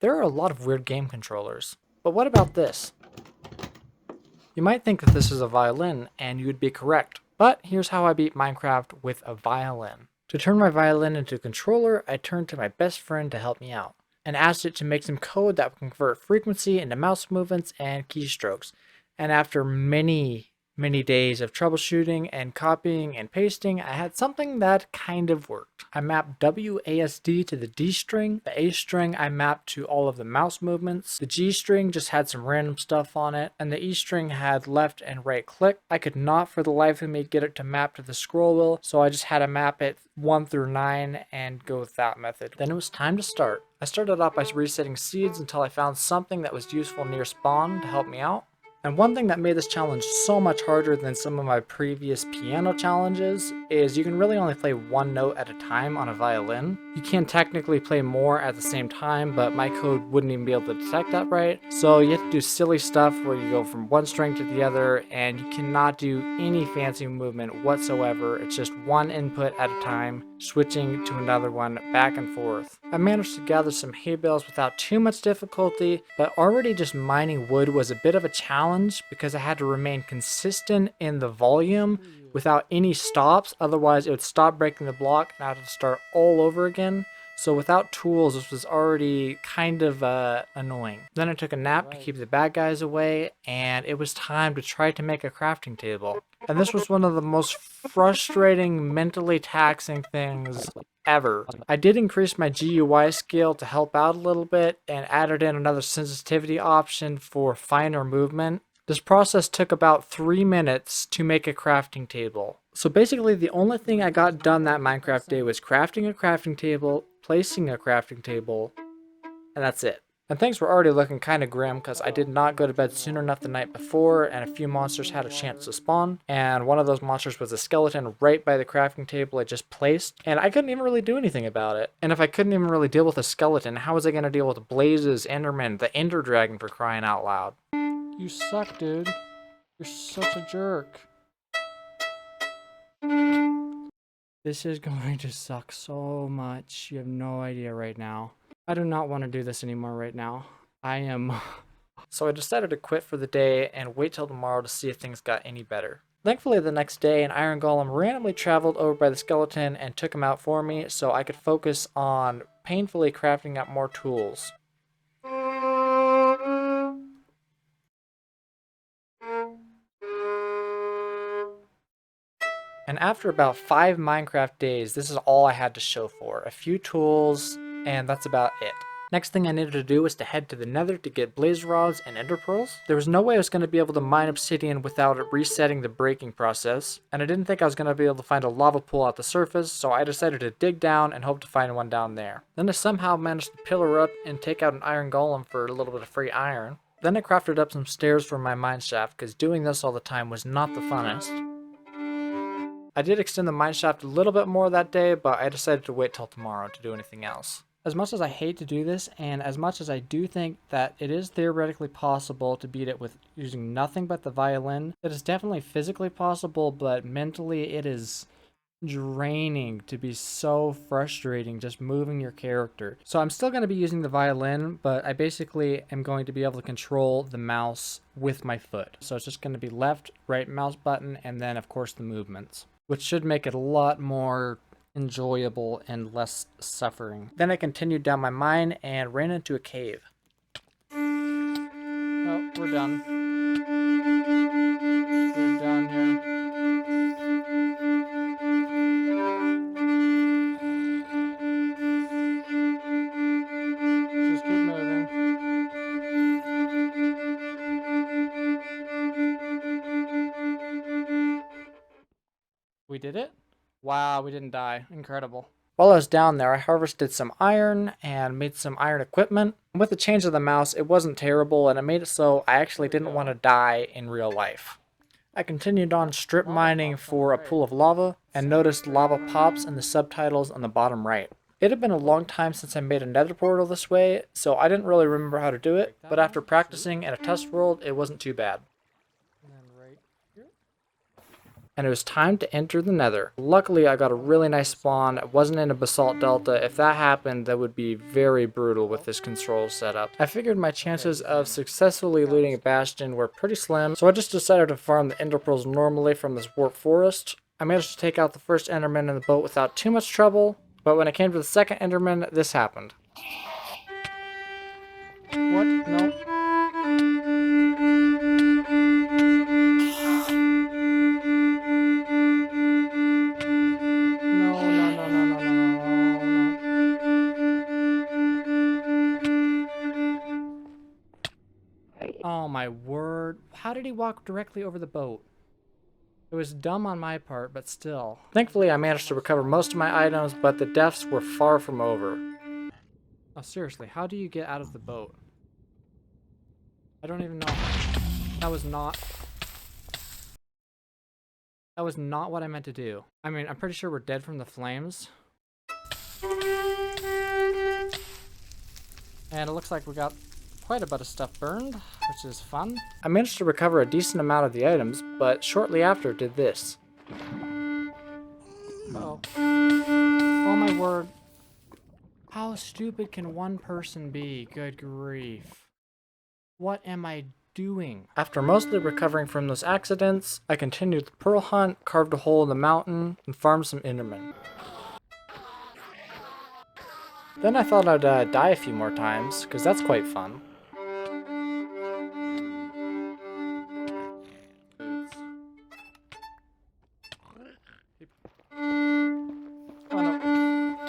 There are a lot of weird game controllers, but what about this? You might think that this is a violin, and you would be correct, but here's how I beat Minecraft with a violin. To turn my violin into a controller, I turned to my best friend to help me out, and asked it to make some code that would convert frequency into mouse movements and keystrokes. And after many days of troubleshooting and copying and pasting, I had something that kind of worked. I mapped WASD to the D string. The A string I mapped to all of the mouse movements. The G string just had some random stuff on it. And the E string had left and right click. I could not for the life of me get it to map to the scroll wheel, so I just had to map it 1 through 9 and go with that method. Then it was time to start. I started off by resetting seeds until I found something that was useful near spawn to help me out. And one thing that made this challenge so much harder than some of my previous piano challenges is you can really only play one note at a time on a violin. You can technically play more at the same time, but my code wouldn't even be able to detect that right. So you have to do silly stuff where you go from one string to the other, and you cannot do any fancy movement whatsoever. It's just one input at a time, switching to another one back and forth. I managed to gather some hay bales without too much difficulty, but already just mining wood was a bit of a challenge because I had to remain consistent in the volume without any stops, otherwise it would stop breaking the block and I had to start all over again. So without tools, this was already kind of annoying. Then I took a nap to keep the bad guys away, and it was time to try to make a crafting table. And this was one of the most frustrating, mentally taxing things ever. I did increase my GUI scale to help out a little bit and added in another sensitivity option for finer movement. This process took about 3 minutes to make a crafting table. So basically the only thing I got done that Minecraft day was crafting a crafting table, placing a crafting table, and that's it. And things were already looking kind of grim because I did not go to bed soon enough the night before, and a few monsters had a chance to spawn. And one of those monsters was a skeleton right by the crafting table I just placed, and I couldn't even really do anything about it. And if I couldn't even really deal with a skeleton, how was I going to deal with blazes, enderman, the ender dragon for crying out loud? You suck, dude. You're such a jerk. This is going to suck so much. You have no idea right now. I do not want to do this anymore right now. I am... So I decided to quit for the day and wait till tomorrow to see if things got any better. Thankfully the next day an iron golem randomly traveled over by the skeleton and took him out for me so I could focus on painfully crafting up more tools. And after about 5 Minecraft days, this is all I had to show for. A few tools, and that's about it. Next thing I needed to do was to head to the Nether to get blaze rods and ender pearls. There was no way I was going to be able to mine obsidian without it resetting the breaking process, and I didn't think I was going to be able to find a lava pool at the surface, so I decided to dig down and hope to find one down there. Then I somehow managed to pillar up and take out an iron golem for a little bit of free iron. Then I crafted up some stairs for my mine shaft, because doing this all the time was not the funnest. I did extend the mineshaft a little bit more that day, but I decided to wait till tomorrow to do anything else. As much as I hate to do this, and as much as I do think that it is theoretically possible to beat it with using nothing but the violin, it is definitely physically possible, but mentally it is draining to be so frustrating just moving your character. So I'm still going to be using the violin, but I basically am going to be able to control the mouse with my foot. So it's just going to be left, right mouse button, and then of course the movements, which should make it a lot more enjoyable and less suffering. Then I continued down my mine and ran into a cave. Oh, we're done. We're done here. Just keep moving. We did it? Wow, we didn't die. Incredible. While I was down there, I harvested some iron and made some iron equipment. With the change of the mouse, it wasn't terrible, and it made it so I actually didn't want to die in real life. I continued on strip mining for a pool of lava, and noticed lava pops in the subtitles on the bottom right. It had been a long time since I made a nether portal this way, so I didn't really remember how to do it, but after practicing in a test world, it wasn't too bad. and it was time to enter the Nether. Luckily, I got a really nice spawn. I wasn't in a basalt delta. If that happened, that would be very brutal with this control setup. I figured my chances of successfully looting a bastion were pretty slim, so I just decided to farm the ender pearls normally from this warp forest. I managed to take out the first enderman in the boat without too much trouble, but when it came to the second enderman, this happened. What? No. Oh my word. How did he walk directly over the boat? It was dumb on my part, but still. Thankfully, I managed to recover most of my items, but the deaths were far from over. Oh, seriously, how do you get out of the boat? I don't even know. That was not what I meant to do. I mean, I'm pretty sure we're dead from the flames. And it looks like we got quite a bit of stuff burned, which is fun. I managed to recover a decent amount of the items, but shortly after did this. Uh-oh. Oh my word. How stupid can one person be? Good grief. What am I doing? After mostly recovering from those accidents, I continued the pearl hunt, carved a hole in the mountain, and farmed some endermen. Then I thought I'd die a few more times, because that's quite fun. Oh no.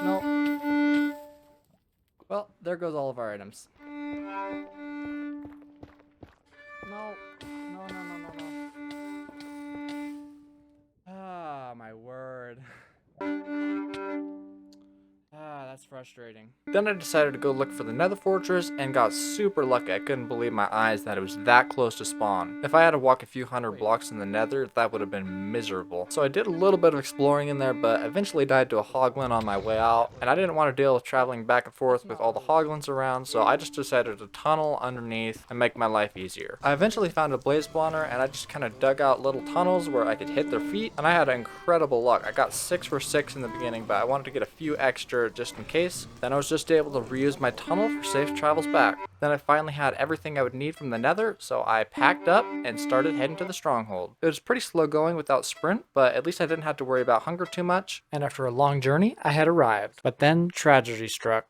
No. Well, there goes all of our items. No. No, no, no, no, no. Ah, my word. That's frustrating. Then I decided to go look for the Nether Fortress and got super lucky. I couldn't believe my eyes that it was that close to spawn. If I had to walk a few hundred blocks in the Nether, that would have been miserable. So I did a little bit of exploring in there, but eventually died to a hoglin on my way out, and I didn't want to deal with traveling back and forth with all the hoglins around, so I just decided to tunnel underneath and make my life easier. I eventually found a blaze spawner, and I just kind of dug out little tunnels where I could hit their feet, and I had incredible luck. I got 6 for 6 in the beginning, but I wanted to get a few extra just in case. Then I was just able to reuse my tunnel for safe travels back. Then I finally had everything I would need from the Nether, so I packed up and started heading to the stronghold. It was pretty slow going without sprint, but at least I didn't have to worry about hunger too much, and after a long journey, I had arrived. But then tragedy struck.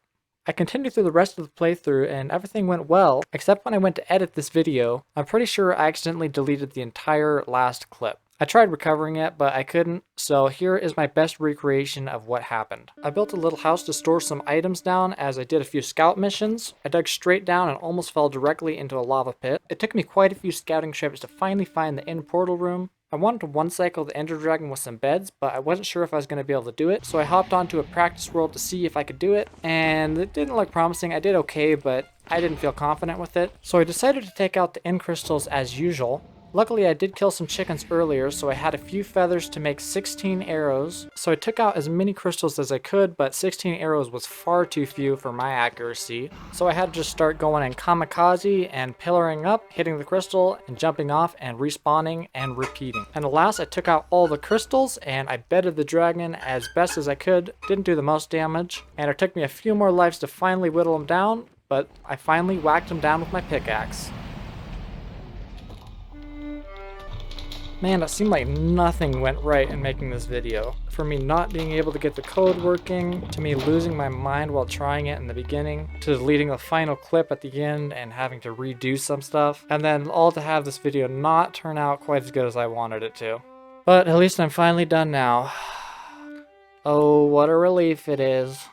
I continued through the rest of the playthrough and everything went well, except when I went to edit this video, I'm pretty sure I accidentally deleted the entire last clip. I tried recovering it, but I couldn't, so here is my best recreation of what happened. I built a little house to store some items down as I did a few scout missions. I dug straight down and almost fell directly into a lava pit. It took me quite a few scouting trips to finally find the end portal room. I wanted to one-cycle the Ender Dragon with some beds, but I wasn't sure if I was going to be able to do it, so I hopped onto a practice world to see if I could do it, and it didn't look promising. I did okay, but I didn't feel confident with it, so I decided to take out the end crystals as usual. Luckily, I did kill some chickens earlier, so I had a few feathers to make 16 arrows. So I took out as many crystals as I could, but 16 arrows was far too few for my accuracy. So I had to just start going in kamikaze and pillaring up, hitting the crystal, and jumping off and respawning and repeating. And alas, I took out all the crystals and I bedded the dragon as best as I could. Didn't do the most damage, and it took me a few more lives to finally whittle him down, but I finally whacked him down with my pickaxe. Man, it seemed like nothing went right in making this video. From me not being able to get the code working, to me losing my mind while trying it in the beginning, to deleting the final clip at the end and having to redo some stuff, and then all to have this video not turn out quite as good as I wanted it to. But at least I'm finally done now. Oh, what a relief it is.